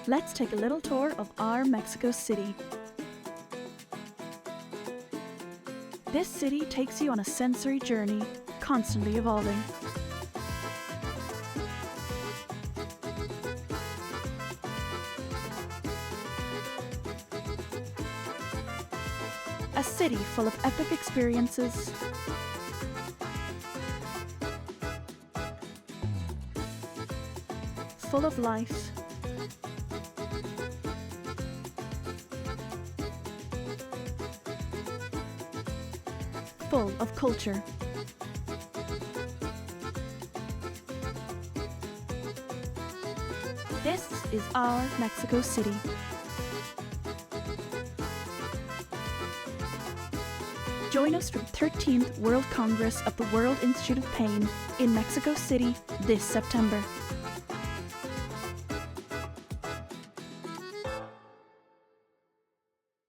Let's take a little tour of our Mexico City. This city takes you on a sensory journey, constantly evolving. A city full of epic experiences, full of life, full of culture. This is our Mexico City. Join us for the 13th World Congress of the World Institute of Pain in Mexico City this September.